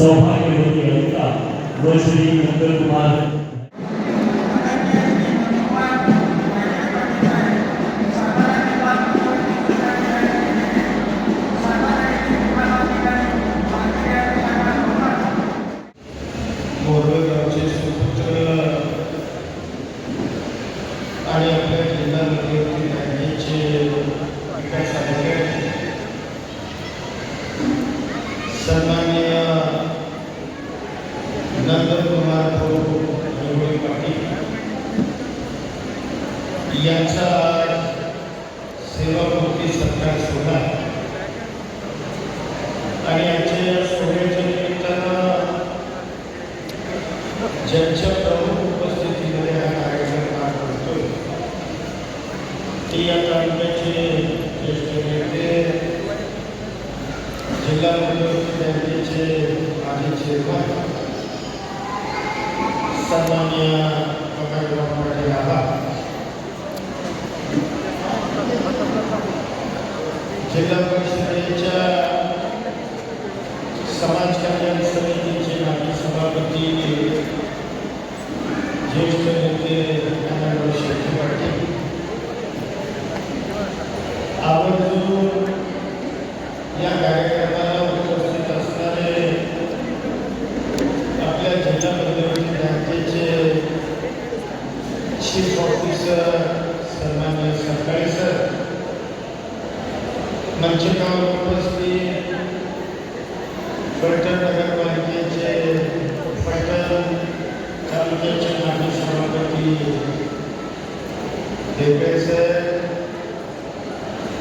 सौभाग्यवती अनिता व श्री मंगल कुमार मोरगावचे सुपुत्र आणि आपल्या जिल्ह्यामध्ये बँकेचे विकास अधिकारी सन्माननीय नंदकुमार भाऊ पाटील यांचा सेवापूर्ती सत्कार सोहळा आणि याच्या सोहळ्याच्या निमित्तानं ज्यांच्या प्रमुख उपस्थितीमध्ये हा कार्यक्रम पार पडतो ते या तालुक्याचे ज्येष्ठ नेते जिल्हा मध्यवर्ती बँकेचे माजी चेअरमन सन्माननीय प्रकाशराव पाटील आबा, जिल्हा परिषदेच्या समाज कल्याण समितीचे माजी सभापती ज्येष्ठ नेते शेट्टी पाटील, आवर्जून या कार्यक्रमाला उपस्थित असणारे आपल्या जिल्हा मध्यवर्ती बँकेचे चीफ ऑफिसर सन्माननीय सरकारी सर, मंचकावर उपस्थित फलटण नगरपालिकेचे फलटण तालुक्याचे माजी सभापती देवरे सर,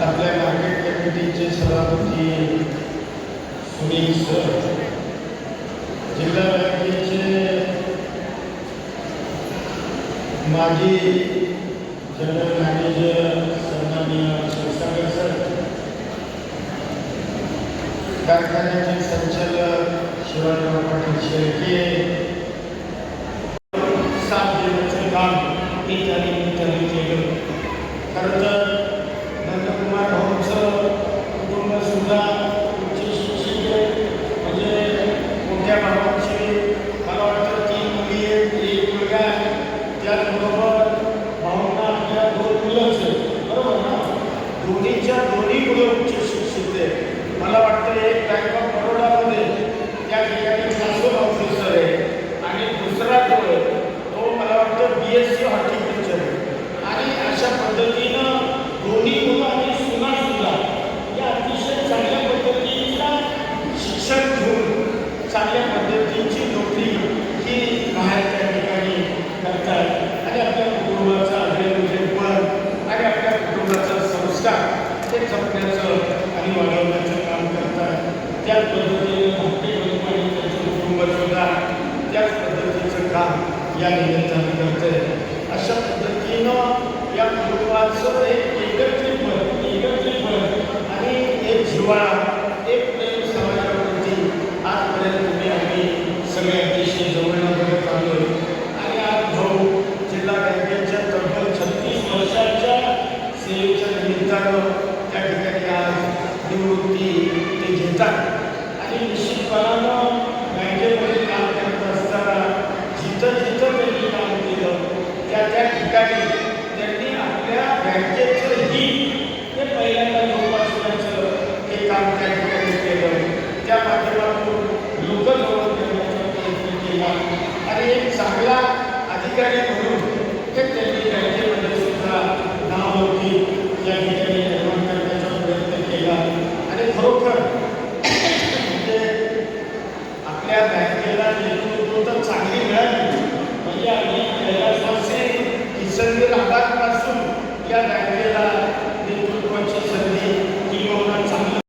आपल्या मार्केट कमिटीचे सभापती सुनील सर, जिल्हा बँकेचे माजी जनरल मॅनेजर सन्माननीय क्षीरसागर सर, कारखान्याचे संचालक शिवाजीराव पाटील शेळके, साथ देण्याचे काम इत्यादी केलं. खरं तर नंदकुमार भाऊंचं कुटुंब सुद्धा उच्च शिक्षित आहे. म्हणजे मोठ्या भावांची मला वाटतं 3 मुली आहेत, 1 मुलगा आहे. त्याचबरोबर भाऊंना आपल्या 2 मुलंच आहेत, बरोबर ना? दोन्ही मुलं उच्च शिक्षित आहे. मला वाटतं एक बँक ऑफ बरोडामध्ये त्या ठिकाणी शासन ऑफिसर आहे आणि दुसरा जो आहे तो मला वाटतं BSc हॉर्टिकल्चर आहे. आणि अशा पद्धतीनं दोन्ही मुलं आणि सुना या अतिशय चांगल्या पद्धतीचा शिक्षण घेऊन चांगल्या पद्धतीची नोकरी ही बाहेर त्या ठिकाणी करतात आणि आपल्या कुटुंबाचा अभिनंदन आणि आपल्या कुटुंबाचा संस्कार ते जपण्याचं आणि वाढवण्याचं काम करतात. त्याच पद्धतीने धाकटे आणि त्यांचं कुटुंबसुद्धा त्याच पद्धतीचं काम या निमित्ताने करते. अशा पद्धतीनं या कुटुंबाचं एक एकत्रितपण आणि एक जिव्हाळा, एक प्रेम समाजाप्रती आजपर्यंत तुम्ही आम्ही सगळे अतिशय जवळनं बघत आलो. आणि आज भाऊ जिल्हा बँकेच्या तब्बल 36 वर्षाच्या सेवेच्या निमित्तानं त्या ठिकाणी आज निवृत्ती ते घेतात. आणि निश्चितपणानं बँकेमध्ये काम करत असताना जिथं त्यांनी काम केलं त्या ठिकाणी त्यांनी आपल्या बँकेचं हित हे पहिल्यांदा जोपासण्याचं हे काम त्या ठिकाणी केलं. त्या माध्यमातून लोकजवळ करण्याचा प्रयत्न केला आणि एक चांगला अधिकारी म्हणून हे त्यांनी बँकेमध्ये सुद्धा नावलौकिक या ठिकाणी निर्माण करण्याचा प्रयत्न केला. आणि खरोखर म्हणजे आपल्या बँकेला नेतृत्व तर चांगली मिळाली. म्हणजे आम्ही कैलासवासी किसनवीर आबादपासून या बँकेला नेतृत्वाची संधी किंवा चांगलं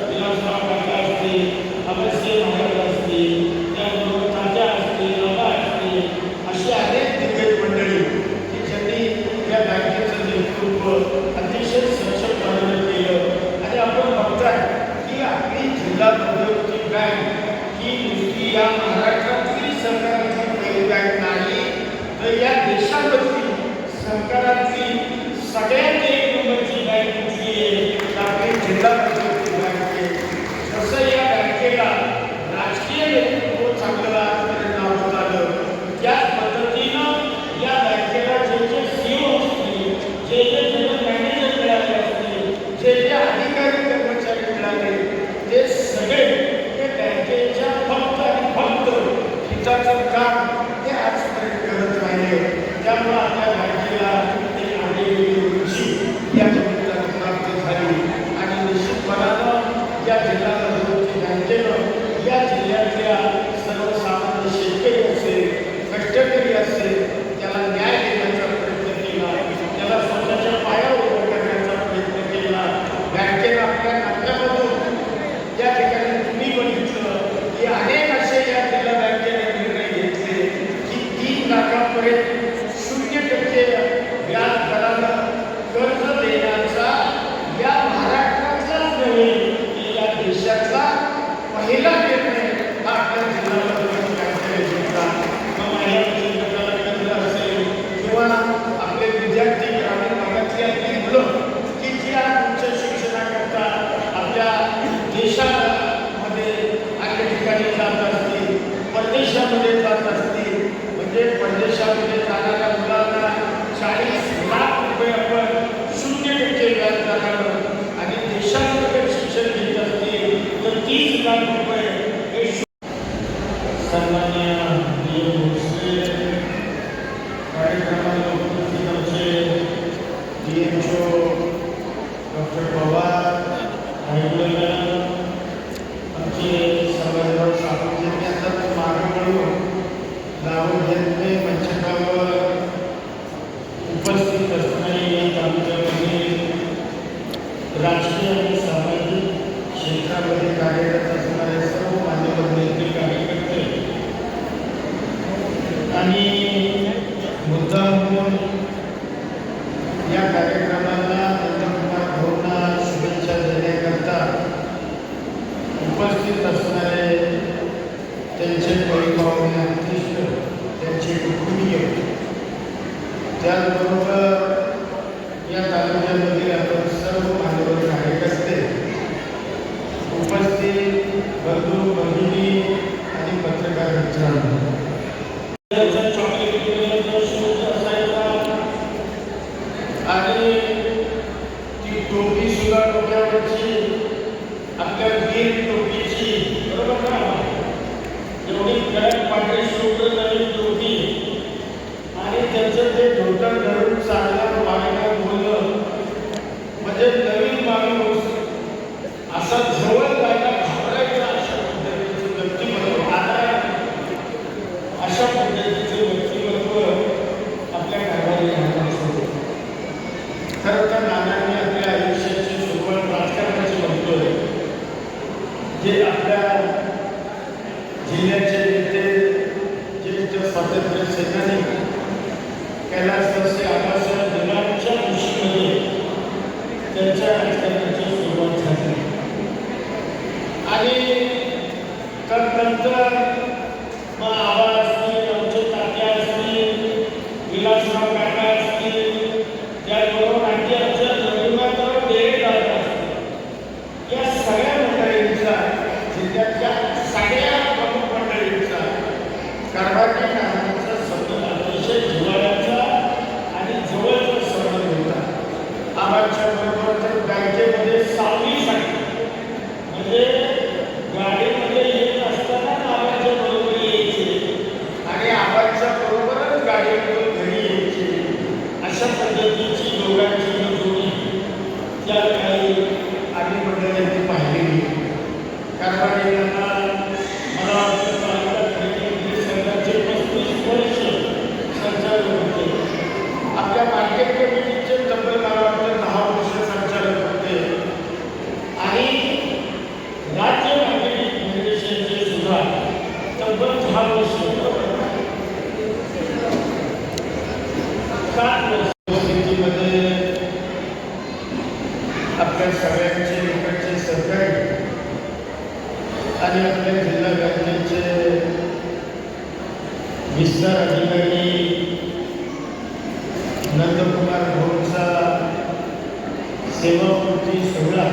विलासराव काका असतील, अभयसिंह महाराज असतील, त्याबरोबर तात्या असतील, बाबा असतील, अशी अनेक दिग्गज मंडळी की ज्यांनी या बँकेचं नेतृत्व अतिशय सक्षमपणाने केलं. आणि आपण बघताय की आपली जिल्हा मध्यवर्ती बँक ही नुसती या महाराष्ट्रातली सरकारची पहिली बँक नाही, तर या देशामधली सरकारातली सगळ्यात एक नंबरची बँक कुठली आहे, आपली जिल्हा मध्यवर्ती बँक आहे. जसं या बँकेला राजकीय सन्मान्य भोसले, कार्यक्रमाला उपस्थित आमचे DHO डॉक्टर पवार, आमचे समाजराव सावंत यांनी आता मागं लावून घेतले मंचकावर उपस्थित असणारे या तालुक्यामध्ये राजकीय आणि सामाजिक क्षेत्रामध्ये कार्यरत असणारे सर्व मान्यवर नेते कार्यकर्ते आणि मुद्दा म्हणून या कार्यक्रमाला नंदकुमार भाऊंना शुभेच्छा देण्याकरता उपस्थित असणारे त्यांचे परिपावने अतिष्ठ, त्यांचे कुटुंबीय, त्याचबरोबर या तालुक्यामध्ये आपण सर्व मान्यवर कार्यकर्ते उपस्थित बंधू भगिनी आणि पत्रकार मित्रांनो, आणि ती टोपी सुद्धा डोक्यावरची आपल्या वीर टोपीची, बरोबर ना, एवढी कडक पांढरी शुभ्र नवीन टोपी आणि त्याचं ते धोतर धरून चालणं वागणं बोलणं म्हणजे नवीन माणूस असा जवळ जायला घाबरायचा अशा पद्धतीचं व्यक्तिमत्व, आता अशा पद्धतीचं व्यक्तिमत्व आपल्या कारभारी राहण्याचं. खरं तर नानांनी आपल्या आयुष्याची सुरुवात राजकारणाची म्हणतोय, जे आपल्या जिल्ह्याचे नेते, ज्येष्ठ स्वातंत्र्य सेनानी कैलासवासी आबासाहेब दिनांच्या दिवशीमध्ये त्यांच्या राजकारणाची सुरुवात झाली आणि त्यानंतर मग आबा असतील, आमचे तात्या असतील, विलासराव काका असतील, त्याचबरोबर आणखी आमच्या रघुनाथराव देवे दादा असतील, या सगळ्या मंडळींचा, जिल्ह्यातल्या सगळ्या प्रमुख मंडळींचा कारभारी नानांचा संबंध अतिशय जिव्हाळ्याचा आणि जवळचा संबंध होता. आबांच्या बरोबर तर बँकेमध्ये 6वी साठी म्हणजे गाडीमध्ये येत असताना आबांच्या बरोबर यायचे आणि आबांच्या बरोबरच गाडीवर घरी यायचे. अशा पद्धतीची दोघांची जोडी त्या काही आधी मंडळींनी पाहिलेली. कारभारींना मला वाटतं संघाचे 35 वर्ष संचालक होते. आपल्या मार्केट कमिटीचे तब्बल मला वाटतं 10 वर्ष संचालक होते आणि राज्य मार्केटिंग फेडरेशनचे सुद्धा तब्बल 10 वर्ष, 7 वर्ष स्थितीमध्ये आपल्या सगळ्यांचे इकडचे सहकारी आणि आपल्या जिल्हा बँकेचे विस्तार अधिकारी नंदकुमार भाऊंचा सेवापूर्ती सोहळा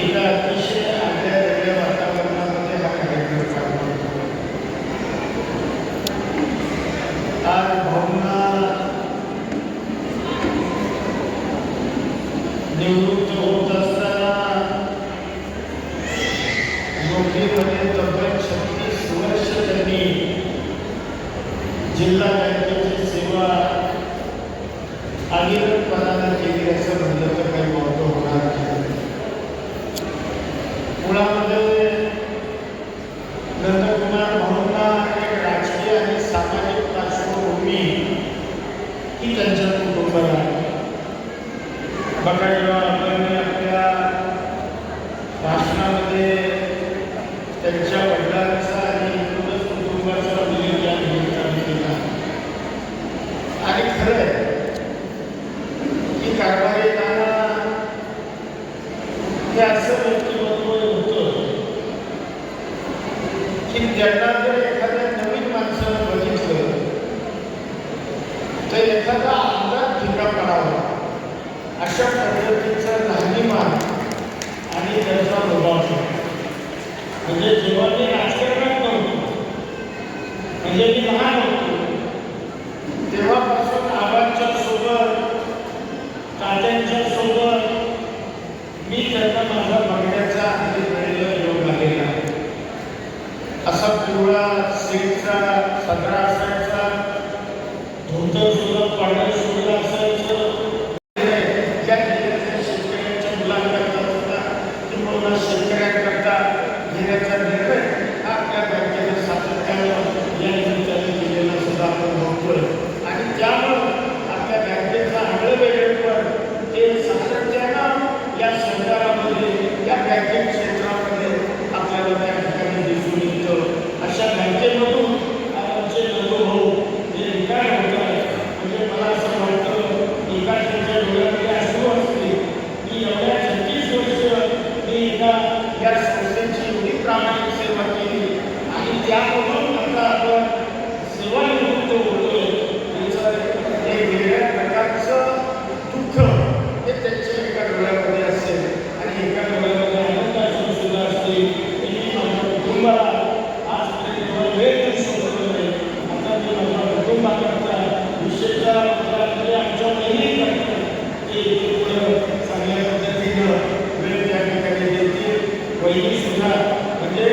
एका अतिशय आगळ्या वेगळ्या वातावरणामध्ये हा कार्यक्रम पार पडतो. आज भाऊंना निवृत्त होत असताना नोकरीमध्ये तब्बल 36 वर्ष त्यांनी जिल्हा बँकेची सेवा अविरतपणानं केली असं म्हणलं तर काही महत्व होणार नाही. मुळामध्ये नंदकुमार भाऊंना एक राजकीय आणि सामाजिक पार्श्वभूमी ही त्यांच्या कुटुंबाला आहे. बकाईराव आपल्याने आपल्या भाषणामध्ये त्यांच्या वडिलांचा आणि एकूणच कुटुंबाचा उल्लेख या निमित्ताने केला आणि खरं आहे की कारभारी नाना हे असं व्यक्तिमत्व होतं की ज्यांना जर एखाद्या नवीन माणसानं बघितलं तर एखादा अंगात ठिका पडावा अशा पद्धतीचा राहणीमान आणि त्याचा प्रभाव. म्हणजे जेव्हा मी राजकारणात नव्हतो, म्हणजे मी लहान होतो, तेव्हापासून आबांच्या सोबत, तात्यांच्या सोबत मी त्यांना माझा बघण्याचा आणि वेळेला योग आलेला आहे. पिवळा सिल्कचा सदरा असायचा, धोतर सुद्धा पांढरं शिवलं असायचं. ज्या जिल्ह्यातल्या शेतकऱ्यांच्या मुलांकरता सुद्धा किंवा शेतकऱ्यांकरता घेण्याचा निर्णय हा आपल्या बँकेने सातत्यानं या निमित्ताने केलेला सुद्धा आपण बघतोय. आणि त्यामुळं आपल्या बँकेचा आगळं वेगळेपण हे सातत्यानं या सरकारामध्ये या बँकिंग क्षेत्रामध्ये आपल्याला त्या ठिकाणी दिसून येतं. अशा बँकेमधून आमचे अनुभव हे रिटायर होत आहे. म्हणजे मला असं वाटतं एका त्यांच्या डोळ्यामध्ये अश्रू असते की एवढ्या 36 वर्ष मी या संस्थेची एवढी प्रामाणिक सेवा केली आणि त्यामधून आता आपण सेवानिवृत्त होतोय. याचं एक वेगळ्या प्रकारचं दुःख हे त्यांच्या एका डोळ्यामध्ये असेल आणि एका डोळ्यामध्ये आनंद असून सुद्धा असते. मी माझ्या कुटुंबाला आजपर्यंत वेळ देऊ शकलो नाही. आता मी माझ्या कुटुंबाकरता विशेषतः आमच्या बहिणीकरता ते पुढं चांगल्या पद्धतीनं वेळ त्या ठिकाणी देतील. बहिणीसुद्धा म्हणजे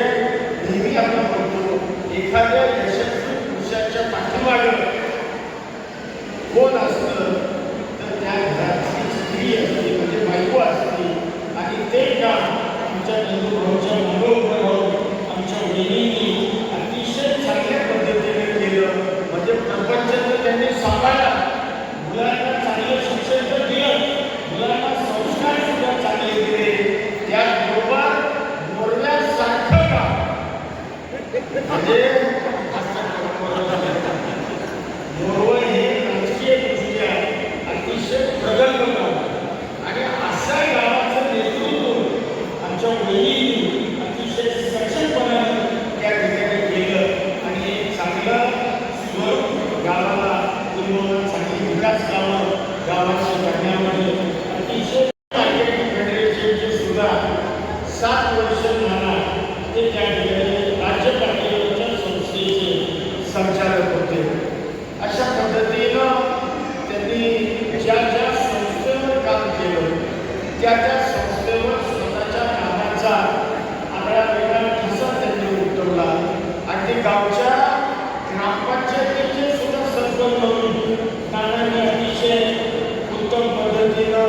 नेहमी आपण म्हणतो एखाद्या यशस्वी पुरुषाच्या पाठीमागं कोण असतं तर त्या घराची स्त्री असते म्हणजे बायको असते. आणि ते काम आमच्या नंदूभाऊच्या मागं उभं राहून आमच्या वहिनींनी अतिशय चांगल्या पद्धतीने केलं. म्हणजे प्रपंच तर त्यांनी सांभाळला, मुलांना चांगलं शिक्षण तर दिलं, मुलांना संस्कार सुद्धा चांगले दिले. त्याचबरोबर मोरव्यासारखं काम म्हणजे मोरवं हे राजकीयदृष्ट्या अतिशय प्रगल्भ गाव आणि अशा गावाचं नेतृत्व आमच्या वहिनींनी अतिशय सक्षमपणाने त्या ठिकाणी केलं. आणि एक चांगलं स्वरूप गावाला पूर्ण चांगली विकास कामं गावाच्या करण्यामध्ये अतिशय मार्केटिंग फेडरेशनचे सुद्धा 7 वर्ष नाना ते त्या ठिकाणी राज्य पातळीवरच्या संस्थेचे संचालक होते. अशा पद्धतीनं त्यांनी ज्या ज्या संस्थेवर काम केलं त्या त्या संस्थेवर स्वतःच्या कामाचा आगळा वेगळा ठसा त्यांनी उमटवला. आणि ते गावच्या ग्रामपंचायतीचे सुद्धा सरपंच म्हणून नानांनी अतिशय उत्तम पद्धतीनं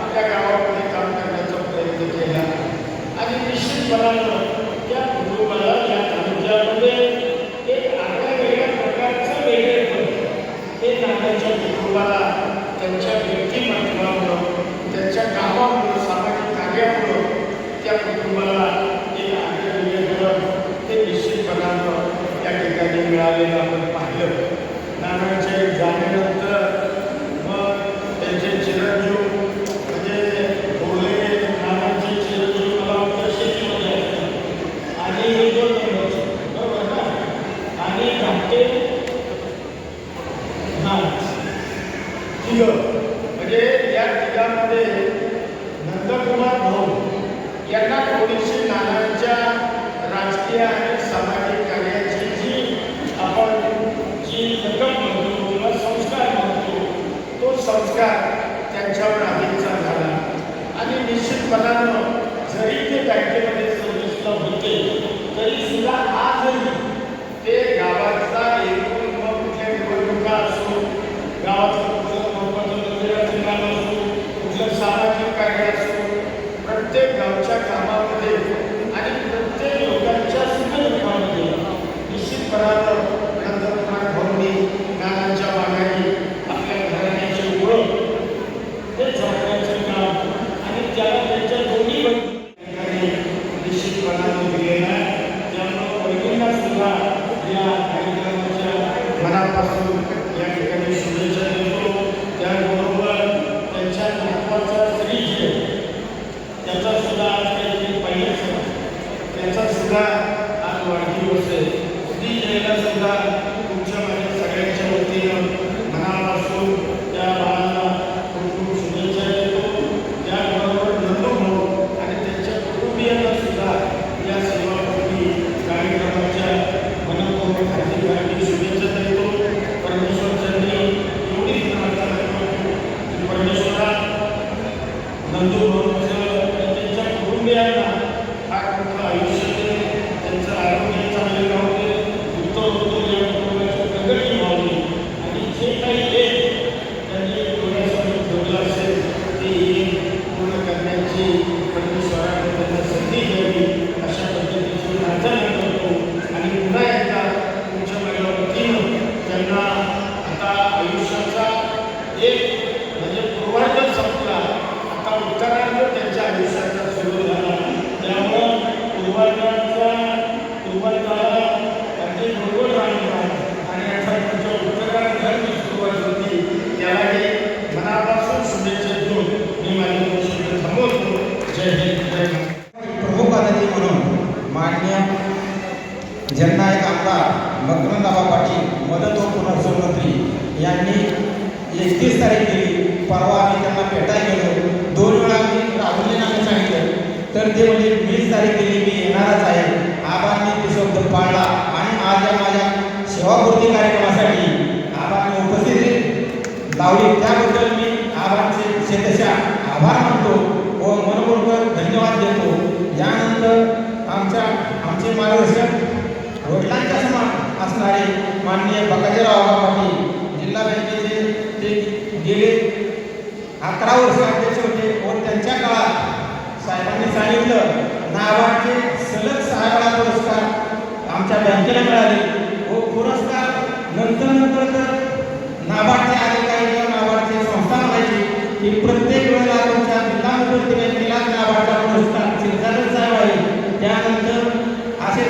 आपल्या गावामध्ये काम करण्याचा प्रयत्न केला. आणि निश्चितपणानं त्या कुटुंबाला या तालुक्यामध्ये एक आगळ्या वेगळ्या प्रकारचं वेगळेपण हे नानांच्या कुटुंबाला त्यांच्या व्यक्तिमत्वामुळं, त्यांच्या कामामुळं, सामाजिक कार्यामुळं त्या कुटुंबाला एक आगळं वेगळेपण हे निश्चितपणानं त्या ठिकाणी मिळालेलं आपण पाहिलं. नानांच्या जाण्यानंतर मग त्यांचे चिरंजीव म्हणजे भोले नानांचे चिरंजीव मला वाटतं शेतीमध्ये असतात आणि हे 2 नंबरचे बरोबर ना. आणि धाकटे तिघं म्हणजे या तिघांमध्ये नंदकुमार भाऊ यांना थोडीशी नानांच्या राजकीय आणि सामाजिक कार्याची जी रक्कम म्हणतो किंवा संस्कार म्हणतो तो संस्कार त्यांच्यावर आधीचा झाला. आणि निश्चितपणानं जरी ते बँकेमध्ये सर्व्हिसला होते तरी सुद्धा आजही ते गावाचा एकूण कुठल्या निवडणुका असो, गावाचं कुठलं महत्त्वाचं मंदिराचं काम असो, कुठलं सामाजिक कार्य असो, प्रत्येक गावच्या कामामध्ये आणि प्रत्येक लोकांच्या सुखदुःखामध्ये निश्चितपणानं नंदकुमार भाऊंनी नानांच्या माघारी आपल्या घराण्याची ओळख हे जपण्याचं काम आणि त्याला त्यांच्या दोन्ही ठिकाणी निश्चितपणानं दिलेलं आहे. त्यामुळं वहिनींना सुद्धा या कार्यक्रमाच्या मनापासून या ठिकाणी शुभेच्छा देतो. त्याचबरोबर त्यांच्या महत्त्वाचा स्त्री जे त्याचा सुद्धा आज काहीतरी पहिला सण त्याचा सुद्धा आज वाढदिवस आहे. स्त्री जयला सुद्धा तुमच्या माझ्या सगळ्यांच्या वतीनं मनापासून त्या बाळाला खूप खूप शुभेच्छा देतो. त्याचबरोबर नंदू भाऊ आणि त्यांच्या कुटुंबियांना सुद्धा या सेवापूर्ती कार्यक्रमाच्या मनपूर्वक हार्दिक शुभेच्छा देतो. परमेश्वरांनी एवढीच प्रार्थना करतो की परमेश्वरा नंदू भाऊचं त्यांच्या कुटुंबियांना फार मोठं आयुष्य दे, त्यांचं आरोग्य चांगले राहू दे, तुम्हाला अगदी बरोबर राहणार आणि आता तुमच्या उत्तरार्धाची सुरुवात होती त्यालाही मनापासून शुभेच्छा देऊन मी माझे शब्द थांबवतो. जय हिंद जय महाराष्ट्र. प्रमुख अतिथी म्हणून माननीय जननायक आमदार मकरंदआबा पाटील मदत व पुनर्वसन यांनी 31 तारीख दिली. परवा आम्ही त्यांना भेटायला गेलो. 2 वेळा मी राहुलींना सांगितलं तर ते म्हणजे 20 तारीख दिली मी येणारच आहे. आबांनी ते शब्द पाळला आणि आज या माझ्या सेवापूर्ती कार्यक्रमासाठी आबांनी उपस्थिती लावली. त्याबद्दल मी आबांचे शेतशः आभार मानतो व मनपूर्वक धन्यवाद देतो. यानंतर आमचे मार्गदर्शक वडिलांच्या समान असणारे माननीय बकाजीराव पाटील जिल्हा बँकेचे ते गेले 11 वर्ष अध्यक्ष होते व त्यांच्या काळात साहेबांनी सांगितलं नाबार्डचे सलग 6 वेळा पुरस्कार आमच्या बँकेला मिळाले व पुरस्कार नंतर तर नाबार्डचे अधिकारी किंवा नाबार्डचे संस्था म्हणायची की प्रत्येक वेळेला तुमच्या जिल्हा मध्यवर्ती बँकेला नाबार्डचा पुरस्कार शिरसागर साहेब आहे. त्यानंतर असे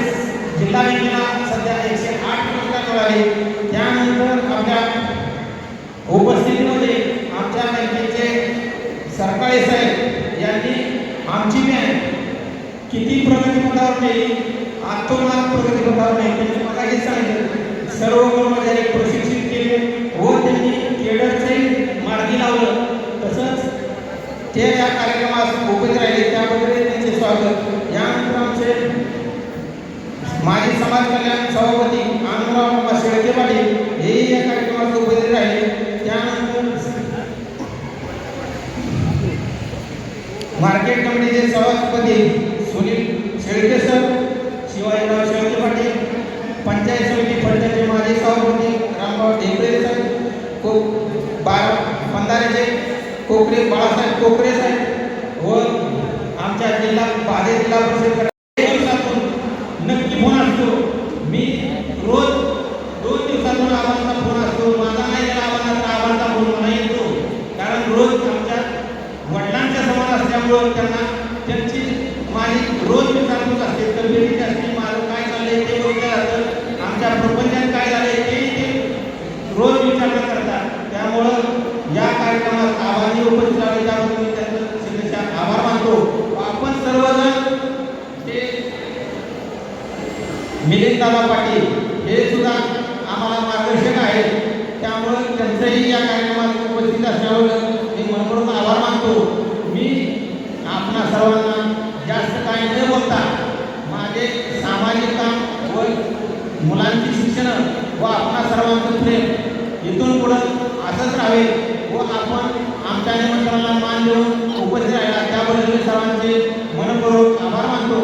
जिल्हा बँकेला सध्या 108 पुरस्कार मिळाले. त्यानंतर आमच्या उपस्थितीमध्ये आमच्या बँकेचे सरकाळे साहेब यांनी आमची बँक किती प्रगतीपथावर नेली आत्मनाथ प्रगतीपथावर नाही त्यांनी मगाशी सांगितलं सर्व कर्मचारी प्रशिक्षित केले व त्यांनी केडरचंही मार्गी लावलं. तसंच ते या कार्यक्रमात उपस्थित राहिले त्याबद्दल त्यांचे स्वागत. यानंतर आमचे माजी समाज कल्याण सभापती आनंदराव शेळके पाटील हेही या कार्यक्रमात उपस्थित राहिले. त्यानंतर मार्केट कमिटीचे सभापती सुनील शेळके सर, शिवाजीराव शेळके पाटील, पंचायत समिती फलटणचे माजी सभापती रामभाऊ ढेकळे साहेब, बंधाऱ्याचे कोकरे बाळासाहेब कोकरे साहेब व आमच्या जिल्हा बाधित जिल्हा परिषद नक्की फोन असतो. मी रोज 2 दिवसातून आबांचा फोन असतो. माझा नाही गेला आबांचा फोन मला येतो कारण रोज आमच्या वडिलांच्या समान असल्यामुळं त्यांना त्यांची माझी रोज विचारपूस असते. तब्येती असते माझं काय चाललंय ते बोललं जातं. आमच्या प्रपंचात काय झालंय ते रोज विचारणा करतात. त्यामुळं या कार्यक्रमात आबांनी उपस्थित राहिले त्याबद्दल मी त्यांचं शिक्षेचा आभार मानतो. आपण सर्वजण ते मिलिंददादा पाटील हे सुद्धा आम्हाला मार्गदर्शक आहेत. त्यामुळं त्यांचंही या कार्यक्रमात उपस्थित असल्यावर मी मनपूर्वक आभार मानतो. मी आपणा सर्वांना जास्त काही न बोलता माझे सामाजिक काम व मुलांची शिक्षण व आपणा सर्वांचं प्रेम इथून पुढं असंच राहावे व आपण आमच्या निमंत्रणाला मान देऊन उपस्थित राहिला त्याबद्दल मी सर्वांचे मनपूर्वक आभार मानतो.